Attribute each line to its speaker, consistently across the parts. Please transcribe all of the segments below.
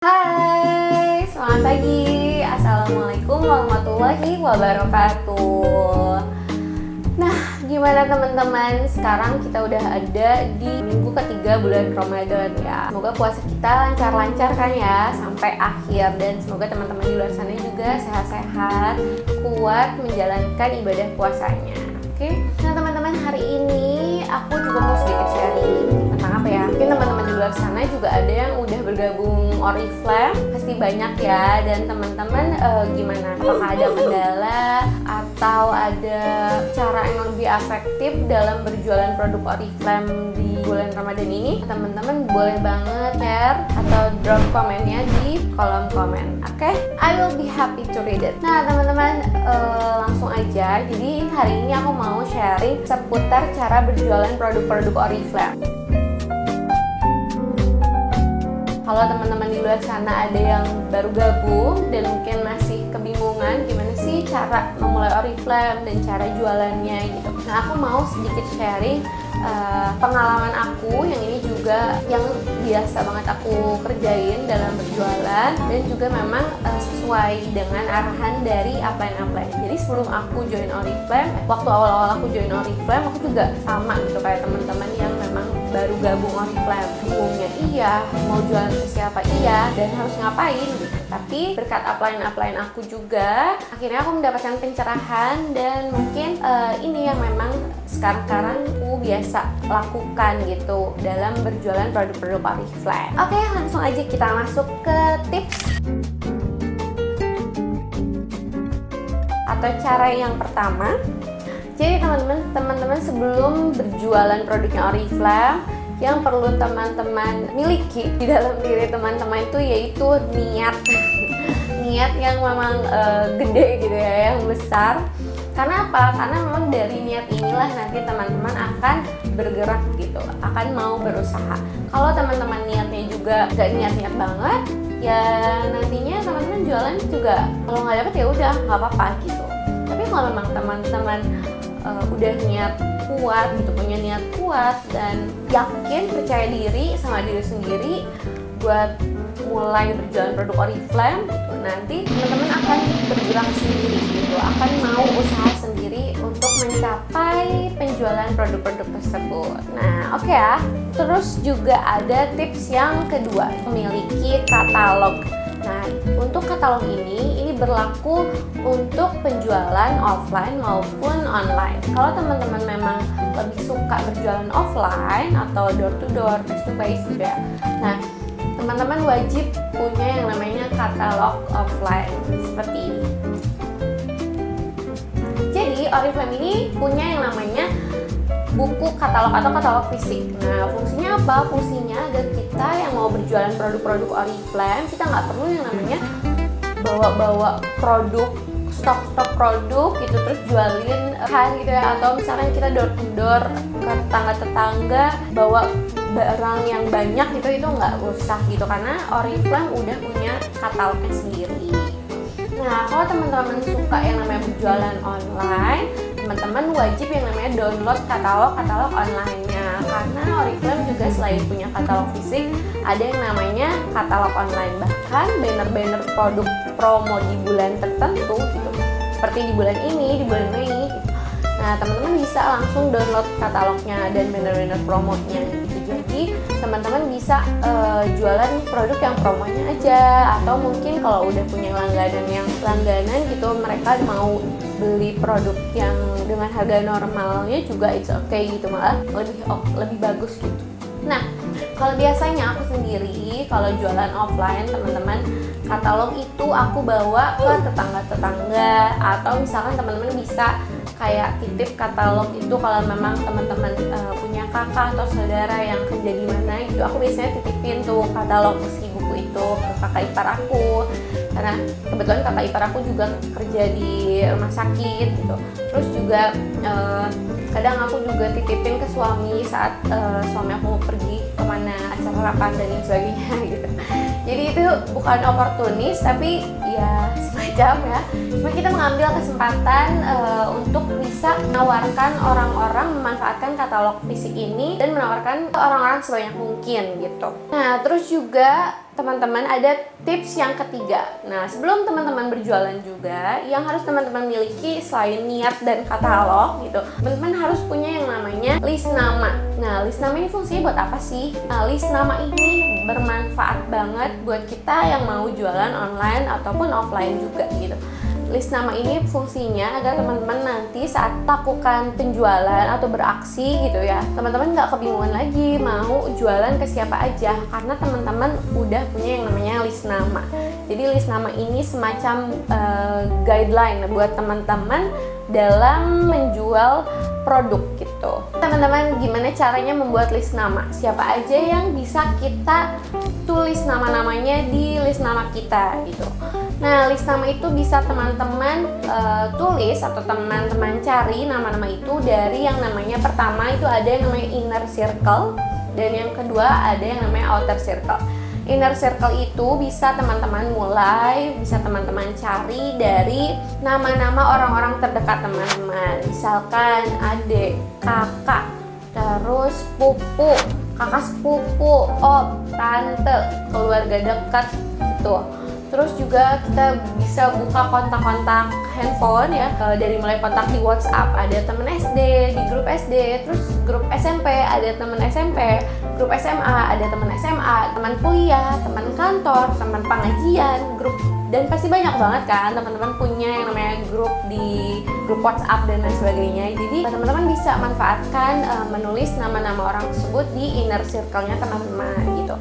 Speaker 1: Hai, selamat pagi. Assalamualaikum warahmatullahi wabarakatuh. Nah, gimana teman-teman? Sekarang kita udah ada di minggu ketiga bulan Ramadan ya. Semoga puasa kita lancar-lancar kan ya sampai akhir, dan semoga teman-teman di luar sana juga sehat-sehat, kuat menjalankan ibadah puasanya. Oke. Nah, teman-teman, hari ini aku juga mau sedikit sharing tentang apa ya? Mungkin teman-teman di luar sana juga ada yang udah bergabung Oriflame, pasti banyak ya. Dan teman-teman gimana? Apakah ada kendala atau ada cara yang lebih efektif dalam berjualan produk Oriflame di bulan Ramadan ini? Teman-teman boleh banget share atau drop komennya di kolom komen. Oke? I will be happy to read it. Nah, teman-teman, langsung aja. Jadi hari ini aku mau sharing seputar cara berjualan produk-produk Oriflame. Kalau teman-teman di luar sana ada yang baru gabung dan mungkin masih kebingungan gimana sih cara memulai Oriflame dan cara jualannya gitu. Nah, aku mau sedikit sharing pengalaman aku yang ini juga yang biasa banget aku kerjain dalam berjualan, dan juga memang sesuai dengan arahan dari upline. Jadi sebelum aku join Oriflame, waktu awal-awal aku join Oriflame, aku juga sama gitu kayak teman-teman yang memang baru gabung Oriflame. Bingungnya iya, mau jualan ke siapa iya, dan harus ngapain gitu. Tapi berkat upline aku juga, akhirnya aku mendapatkan pencerahan, dan mungkin ini yang memang sekarang aku biasa lakukan gitu dalam berjualan produk-produk Oriflame. Oke, langsung aja kita masuk ke tips atau cara yang pertama. Jadi teman-teman sebelum berjualan produknya Oriflame, yang perlu teman-teman miliki di dalam diri teman-teman itu yaitu niat. Niat yang memang gede gitu ya, yang besar. Karena apa? Karena memang dari niat inilah nanti teman-teman akan bergerak gitu, akan mau berusaha. Kalau teman-teman niatnya juga gak niat-niat banget, ya nantinya teman-teman jualan juga kalau nggak dapet ya udah nggak apa-apa gitu. Tapi kalau memang teman-teman udah niat kuat gitu, punya niat kuat dan yakin, percaya diri sama diri sendiri buat mulai berjualan produk Oriflame gitu, nanti teman-teman akan bergerak sendiri gitu, akan mau usaha sendiri untuk mencapai penjualan produk-produk tersebut. Nah, oke ya. Terus juga ada tips yang kedua, memiliki katalog. Nah, untuk katalog ini berlaku untuk penjualan offline maupun online. Kalau teman-teman memang lebih suka berjualan offline atau door to door, face to face gitu ya. Nah, teman-teman wajib punya yang namanya katalog offline seperti ini. Jadi Oriflame ini punya yang namanya buku katalog atau katalog fisik. Nah, fungsinya apa? Fungsinya agar kita yang mau berjualan produk-produk Oriflame, kita nggak perlu yang namanya bawa-bawa produk, stok-stok produk gitu terus jualin kan gitu ya, atau misalkan kita door to door ke tetangga-tetangga bawa barang yang banyak gitu, itu nggak usah gitu karena Oriflame udah punya katalognya sendiri. Nah, kalau teman-teman suka yang namanya berjualan online, teman-teman wajib yang namanya download katalog online-nya, karena Oriflame juga selain punya katalog fisik, ada yang namanya katalog online. Bahkan banner-banner produk promo di bulan tertentu gitu, seperti di bulan ini, di bulan Mei gitu. Nah, teman-teman bisa langsung download katalognya dan banner-banner promonya gitu. Jadi teman-teman bisa jualan produk yang promonya aja, atau mungkin kalau udah punya langganan gitu, mereka mau beli produk yang dengan harga normalnya juga it's okay gitu, malah lebih bagus gitu. Nah, kalau biasanya aku sendiri kalau jualan offline, teman-teman, katalog itu aku bawa ke tetangga-tetangga, atau misalkan teman-teman bisa kayak titip katalog itu kalau memang teman-teman punya kakak atau saudara yang kerja di mana gitu, aku biasanya titipin tuh katalog si buku itu ke kakak ipar aku, karena kebetulan kakak ipar aku juga kerja di rumah sakit gitu. Terus juga kadang aku juga titipin ke suami saat suami aku mau pergi kemana, acara rapat dan lain sebagainya gitu. Jadi itu bukan oportunis, tapi ya semacam ya, cuma kita mengambil kesempatan untuk bisa menawarkan orang-orang, memanfaatkan katalog fisik ini dan menawarkan ke orang-orang sebanyak mungkin gitu. Nah, terus juga teman-teman ada tips yang ketiga. Nah, sebelum teman-teman berjualan juga, yang harus teman-teman miliki selain niat dan katalog gitu, teman-teman harus punya yang namanya list nama. Nah, list nama ini fungsinya buat apa sih? Nah, list nama ini bermanfaat banget buat kita yang mau jualan online ataupun offline juga gitu. List nama ini fungsinya agar teman-teman nanti saat lakukan penjualan atau beraksi gitu ya, teman-teman nggak kebingungan lagi mau jualan ke siapa aja karena teman-teman udah punya yang namanya list nama. Jadi list nama ini semacam guideline buat teman-teman dalam menjual produk gitu. Teman-teman, gimana caranya membuat list nama? Siapa aja yang bisa kita tulis nama-namanya di list nama kita gitu. Nah, list nama itu bisa teman-teman tulis atau teman-teman cari nama-nama itu dari yang namanya pertama itu ada yang namanya inner circle dan yang kedua ada yang namanya outer circle. Inner circle itu bisa teman-teman bisa teman-teman cari dari nama-nama orang-orang terdekat teman-teman. Misalkan adik, kakak, terus pupu, kakak sepupu, om, tante, keluarga dekat gitu. Terus juga kita bisa buka kontak-kontak handphone ya, dari mulai kontak di WhatsApp, ada temen SD, di grup SD, terus grup SMP, ada temen SMP, grup SMA, ada temen SMA, teman kuliah, teman kantor, teman pengajian, grup, dan pasti banyak banget kan teman-teman punya yang namanya grup di grup WhatsApp dan lain sebagainya. Jadi teman-teman bisa manfaatkan menulis nama-nama orang tersebut di inner circle-nya teman-teman gitu.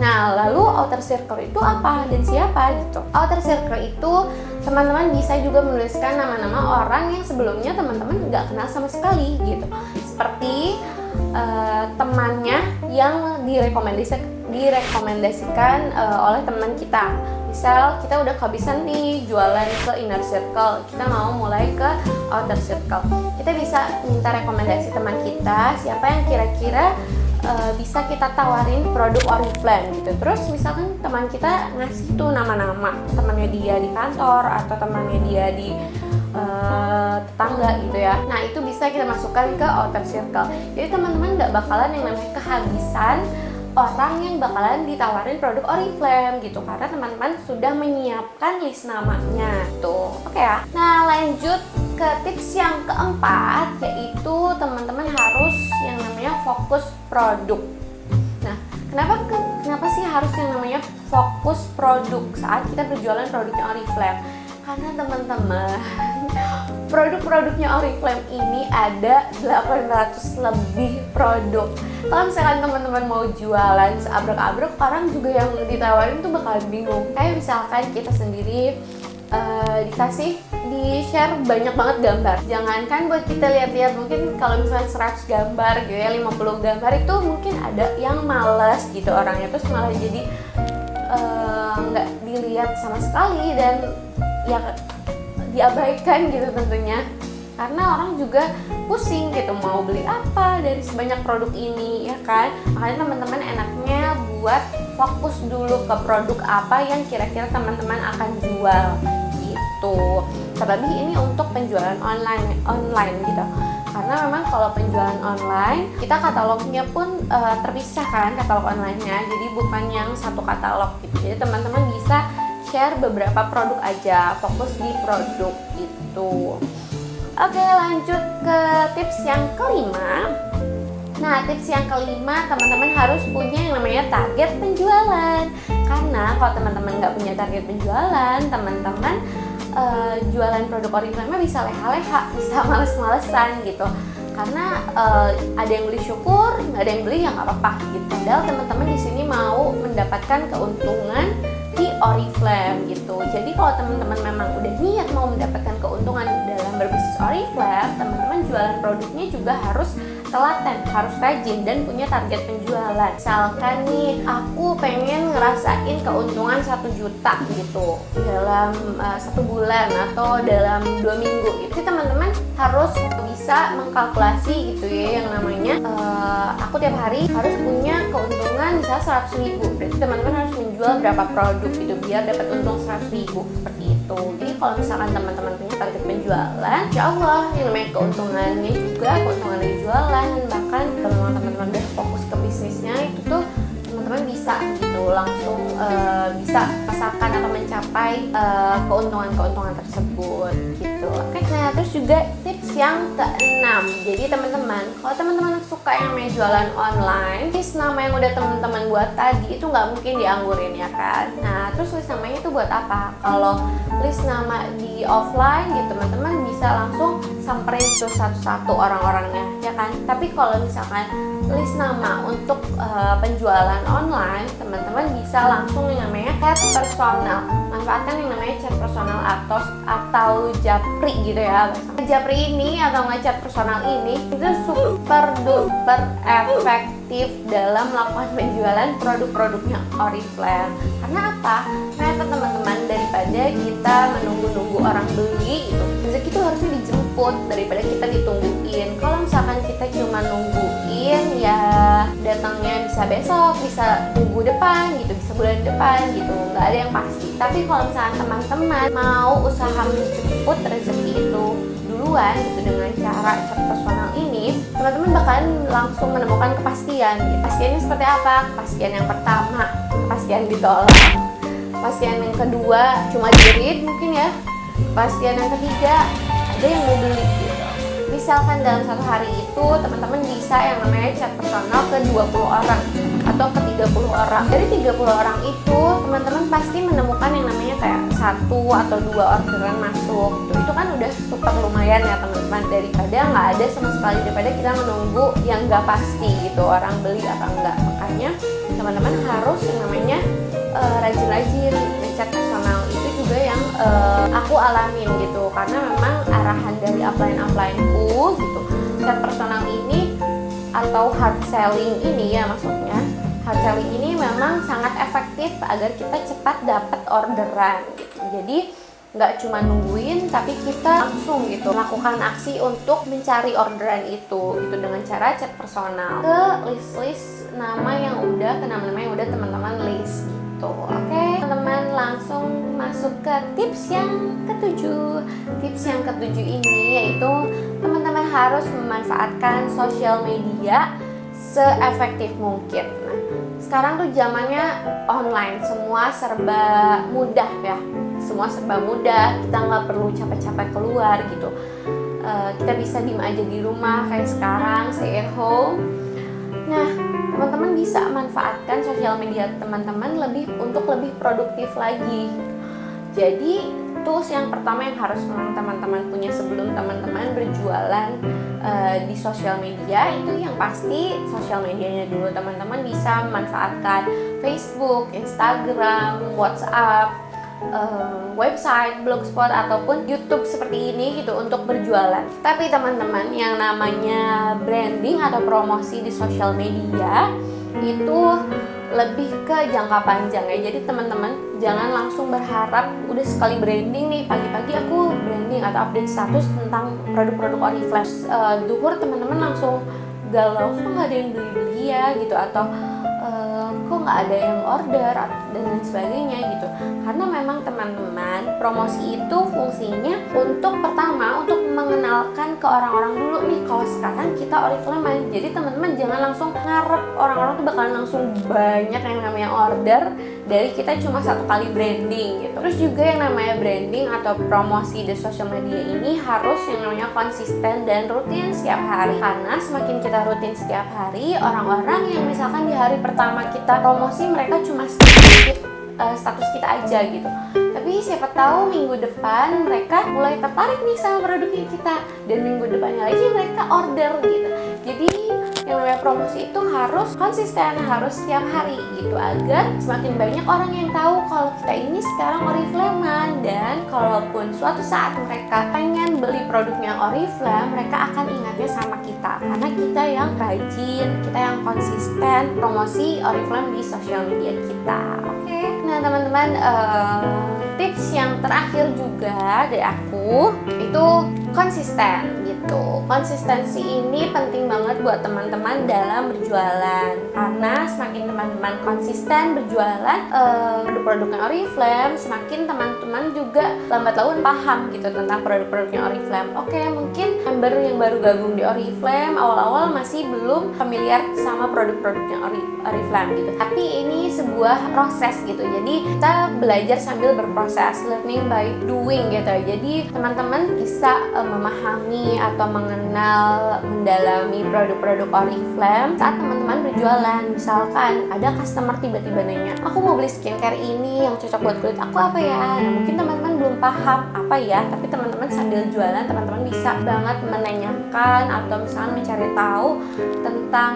Speaker 1: Nah, lalu outer circle itu apa dan siapa gitu? Outer circle itu teman-teman bisa juga menuliskan nama-nama orang yang sebelumnya teman-teman nggak kenal sama sekali gitu. Seperti temannya yang direkomendasikan oleh teman kita. Misal kita udah kehabisan nih jualan ke inner circle, kita mau mulai ke outer circle. Kita bisa minta rekomendasi teman kita, siapa yang kira-kira bisa kita tawarin produk Oriflame gitu. Terus misalkan teman kita ngasih tuh nama-nama temannya dia di kantor atau temannya dia di tetangga gitu ya. Nah, itu bisa kita masukkan ke outer circle. Jadi teman-teman nggak bakalan yang namanya kehabisan orang yang bakalan ditawarin produk Oriflame gitu, karena teman-teman sudah menyiapkan list namanya tuh. Oke ya. Nah, lanjut ke tips yang keempat, yaitu teman-teman harus yang namanya fokus produk. Nah, kenapa sih harus yang namanya fokus produk saat kita berjualan produknya Oriflame? Karena teman-teman, produk-produknya Oriflame ini ada 800 lebih produk. Kalau misalkan teman-teman mau jualan seabrek-abrek, orang juga yang ditawarin tuh bakal bingung. Kayak misalkan kita sendiri di-share banyak banget gambar. Jangankan buat kita lihat-lihat, mungkin kalau misalnya 100 gambar gitu ya, 50 gambar itu mungkin ada yang males gitu orangnya, terus malah jadi nggak dilihat sama sekali dan ya diabaikan gitu tentunya. Karena orang juga pusing gitu mau beli apa dari sebanyak produk ini ya kan. Makanya teman-teman enaknya buat fokus dulu ke produk apa yang kira-kira teman-teman akan jual gitu. Terlebih ini untuk penjualan online gitu. Karena memang kalau penjualan online kita katalognya pun terpisah kan, katalog online-nya. Jadi bukan yang satu katalog gitu. Jadi teman-teman bisa share beberapa produk aja, fokus di produk itu. Oke, lanjut ke tips yang kelima. Nah, tips yang kelima, teman-teman harus punya yang namanya target penjualan. Karena kalau teman-teman nggak punya target penjualan, teman-teman jualan produk Oriflame bisa leha-leha, bisa males-malesan gitu. Karena ada yang beli syukur, nggak ada yang beli ya nggak apa-apa gitu. Padahal teman-teman di sini mau mendapatkan keuntungan di Oriflame gitu. Jadi kalau teman-teman memang udah niat mau mendapatkan keuntungan dalam berbisnis Oriflame, teman-teman jualan produknya juga harus telaten, harus rajin dan punya target penjualan. Misalkan nih, aku pengen ngerasain keuntungan 1 juta gitu dalam 1 bulan atau dalam 2 minggu. Itu teman-teman harus bisa mengkalkulasi gitu ya, yang namanya aku tiap hari harus punya keuntungan misalnya 100.000. Berarti teman-teman harus menjual berapa produk gitu biar dapat untung 100.000 seperti itu. Jadi kalau misalkan teman-teman punya target penjualan, insya Allah yang namanya keuntungannya juga keuntungan dari jualan. Bahkan kalau teman-teman udah fokus ke bisnisnya itu tuh teman-teman bisa gitu gitu, langsung bisa merasakan atau mencapai keuntungan-keuntungan tersebut gitu. Oke, nah terus juga tips yang keenam. Jadi teman-teman, kalau teman-teman suka yang namanya jualan online, list nama yang udah teman-teman buat tadi itu nggak mungkin dianggurin ya kan. Nah terus list namanya itu buat apa? Kalau list nama di offline gitu, teman-teman bisa langsung samperin tuh satu-satu orang-orangnya ya kan. Tapi kalau misalkan list nama untuk penjualan online, teman-teman bisa langsung yang namanya chat personal. Manfaatkan yang namanya chat personal atau japri gitu ya. Japri ini atau chat personal ini itu super duper efektif dalam melakukan penjualan produk-produknya Oriflame. Karena apa? Karena teman-teman, daripada kita menunggu-nunggu orang beli gitu, rezeki itu harusnya dijemput daripada kita ditungguin. Kalau misalkan kita cuma nungguin, ya datangnya bisa besok, bisa minggu depan gitu, bisa bulan depan gitu, nggak ada yang pasti. Tapi kalau misalkan teman-teman mau usaha menjemput rezeki itu duluan gitu dengan cara chat personal ini, teman-teman bakalan langsung menemukan kepastian. Kepastiannya seperti apa? Kepastian yang pertama, kepastian ditolak. Kepastian yang kedua cuma di-read mungkin ya. Kepastian yang ketiga ada yang mau beli gitu. Misalkan dalam satu hari itu teman-teman bisa yang namanya chat personal ke 20 orang atau ke 30 orang. Dari 30 orang itu teman-teman pasti menemukan yang namanya kayak 1 atau 2 orderan masuk gitu. Itu kan udah super lumayan ya teman-teman, daripada nggak ada sama sekali, daripada kita menunggu yang nggak pasti gitu orang beli atau enggak. Makanya teman-teman harus yang namanya rajin-rajin ngechat personal. Itu juga yang aku alamin gitu, karena memang arahan dari upline-uplineku gitu, chat personal ini atau hard selling ini ya, maksudnya hard selling ini memang sangat efektif agar kita cepat dapat orderan gitu. Jadi nggak cuma nungguin, tapi kita langsung gitu melakukan aksi untuk mencari orderan itu gitu dengan cara chat personal ke list-list nama yang udah teman-teman list gitu. Oke, teman-teman langsung masuk ke tips yang ketujuh. Tips yang ketujuh ini yaitu teman-teman harus memanfaatkan sosial media seefektif mungkin. Nah, sekarang tuh zamannya online, semua serba mudah ya. Semua serba mudah, kita nggak perlu capek-capek keluar gitu. Kita bisa diem aja di rumah kayak sekarang, stay at home. Nah, teman-teman bisa manfaatkan sosial media teman-teman untuk lebih produktif lagi. Jadi, tools yang pertama yang harus teman-teman punya sebelum teman-teman berjualan di sosial media itu yang pasti sosial medianya dulu. Teman-teman bisa manfaatkan Facebook, Instagram, WhatsApp, website, blogspot ataupun YouTube seperti ini gitu untuk berjualan. Tapi teman-teman, yang namanya branding atau promosi di sosial media itu lebih ke jangka panjang ya. Jadi teman-teman jangan langsung berharap udah sekali branding nih, pagi-pagi aku branding atau update status tentang produk-produk Oriflame, duhur teman-teman langsung galau, kok nggak ada yang beli-beli ya gitu, atau kok nggak ada yang order dan lain sebagainya gitu. Karena memang teman-teman, promosi itu fungsinya untuk pertama untuk mengenalkan ke orang-orang dulu nih kalau sekarang kita Oriflame. Jadi teman-teman jangan langsung ngarep orang-orang tuh bakalan langsung banyak yang namanya order dari kita cuma satu kali branding gitu. Terus juga yang namanya branding atau promosi di sosial media ini harus yang namanya konsisten dan rutin setiap hari. Karena semakin kita rutin setiap hari, orang-orang yang misalkan di hari pertama kita promosi, mereka cuma sedikit status kita aja gitu. Tapi siapa tahu minggu depan mereka mulai tertarik nih sama produknya kita, dan minggu depannya lagi mereka order gitu. Jadi yang namanya promosi itu harus konsisten, harus setiap hari gitu, agar semakin banyak orang yang tahu kalau kita ini sekarang Oriflame. Dan kalaupun suatu saat mereka pengen beli produknya Oriflame, mereka akan ingatnya sama kita karena kita yang rajin, kita yang konsisten promosi Oriflame di sosial media kita. Oke. Nah teman-teman, tips yang terakhir juga dari aku itu konsisten gitu. Konsistensi ini penting banget buat teman-teman dalam berjualan, karena semakin teman-teman konsisten berjualan produk-produknya Oriflame, semakin teman-teman juga lambat laun paham gitu tentang produk-produknya Oriflame. Oke, mungkin member yang baru gabung di Oriflame awal-awal masih belum familiar sama produk-produknya Oriflame gitu, tapi ini sebuah proses gitu. Jadi kita belajar sambil berproses, learning by doing gitu. Jadi teman-teman bisa memahami atau mengenal, mendalami produk-produk Oriflame saat teman-teman berjualan. Misalkan ada customer tiba-tiba nanya, aku mau beli skincare ini yang cocok buat kulit aku apa ya? Nah, mungkin teman-teman belum paham apa ya, tapi teman-teman sambil jualan, teman-teman bisa banget menanyakan atau misalkan mencari tahu tentang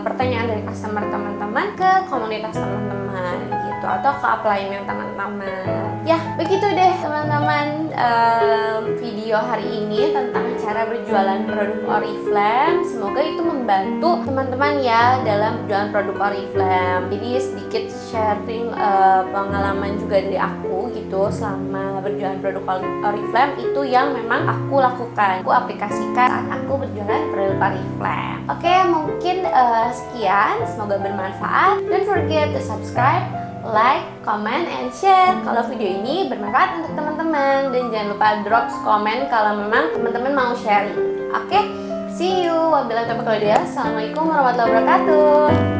Speaker 1: pertanyaan dari customer teman-teman ke komunitas teman-teman gitu, atau ke upline teman-teman. Ya, begitu deh teman-teman video hari ini tentang cara berjualan produk Oriflame. Semoga itu membantu teman-teman ya dalam berjualan produk Oriflame. Jadi sedikit sharing pengalaman juga dari aku gitu selama berjualan produk Oriflame, itu yang memang aku lakukan, aku aplikasikan saat aku berjualan produk Oriflame. Oke, mungkin sekian, semoga bermanfaat. Don't forget to subscribe, like, comment, and share kalau video ini bermanfaat untuk teman-teman, dan jangan lupa drop komen kalau memang teman-teman mau sharing. Oke, see you. Wabillahi taufiq wal hidayah. Assalamualaikum warahmatullahi wabarakatuh.